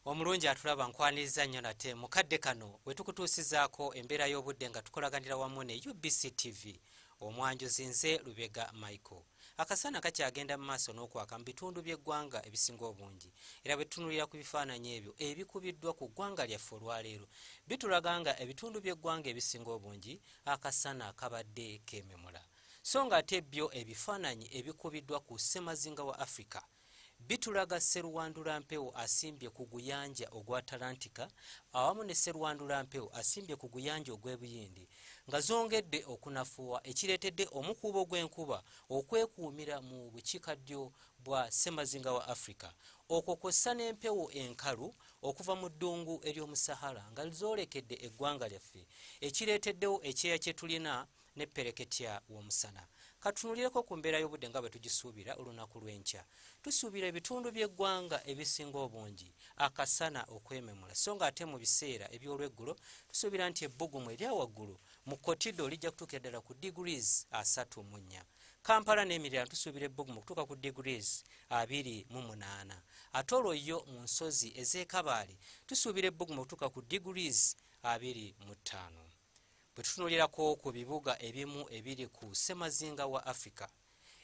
Omulungi atulaba nkwaniriza nnyo nate mukadde kano wetukutuusizaako embeera y'obudde nga tukolaganira wamu ne UBC TV. Omwanjuzi nze Lubega Michael. Akasana kakyagenda mu maaso n'okwaka mu bitundu by'eggwanga ebisinga obungi. Era bwe tutunulira ku bifaananyi ebyo ebikubiddwa ku ggwanga lyaffe olwaleero, bitulaga nga ebitundu by'eggwanga ebisinga obungi akasana kabadde keememula. So nga ate byo ebifaananyi ebikubiddwa ku ssemazinga wa Africa bitulaga Sserwandula Mpewo asimbye ku guyanja ogwa Atlantika awamu ne Sserwandula Mpewo asimbye ku guyanja ogw'Ebuyindi nga zongedde okunafuwa ekireetedde omukuubo gw'enkuba okwekuumira mu bukiikaddyo bwa ssemazinga wa Africa. Okwo kw'ossa n'empewo enkalu okuva mu ddungu ery'omu Sahara nga zoolekedde eggwanga lyaffe ekireeteddewo ekyeya kye tulina n'eppereketya w'omusana. Katunulireko ku mbeera y'obudde nga bwe tugisuubira olunaku lw'enkya. Tusuubira ebitundu by'eggwanga ebisinga obungi akasana okwememula, so nga ate mu biseera eby'olweggulo tusuubira nti ebbugumu erya waggulu mu Kotido lijja kutuukira ddala ku degrees 34. Kampala n'emirala tusuubira ebbugumu okutuuka ku degrees 28. Ate olwo yo mu nsozi ez'e tusuubira ebbugumu okutuuka ku degrees 25. Bwe tutunulirako ku bibuga ebimu ebiri ku ssemazinga wa Africa,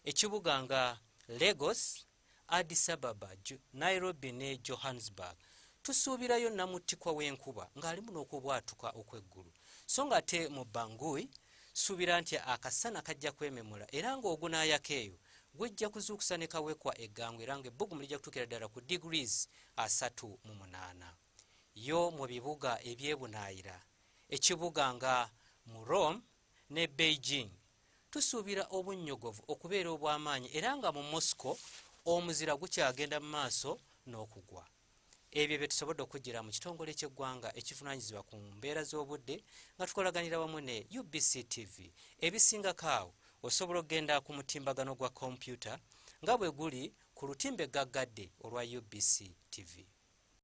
ekibuga nga Lagos, Addis Ababa, Nairobi ne Johannesburg, tusuubirayo namuttikwa w'enkuba ng'alimu n'okubwatuka okw'eggulu. So nga ate mu Bangui suubira nti akasana kajja kwememula era ng'ogunaayako eyo gujja kuzuukusa ne kawekwa eggango era ng'ebbugumu lijja kutuukira ddala ku degrees 38. Yo mu bibuga ebyebunaayira, ekibuga nga mu Rome ne Beijing tusuubira obunnyogovu okubeera obw'amaanyi era nga mu Moscow omuzira gukyagenda mu maaso n'okugwa. Ebyo bye tusobodde okujjira mu kitongole ky'eggwanga ekivunaanyizibwa ku mbeera z'obudde nga tukolaganira wamu ne UBC TV. Ebisingako awo osobola okgenda ku mutimbagano gwa kompyuta nga bwe guli ku lutimbe gaggadde olwa UBC TV.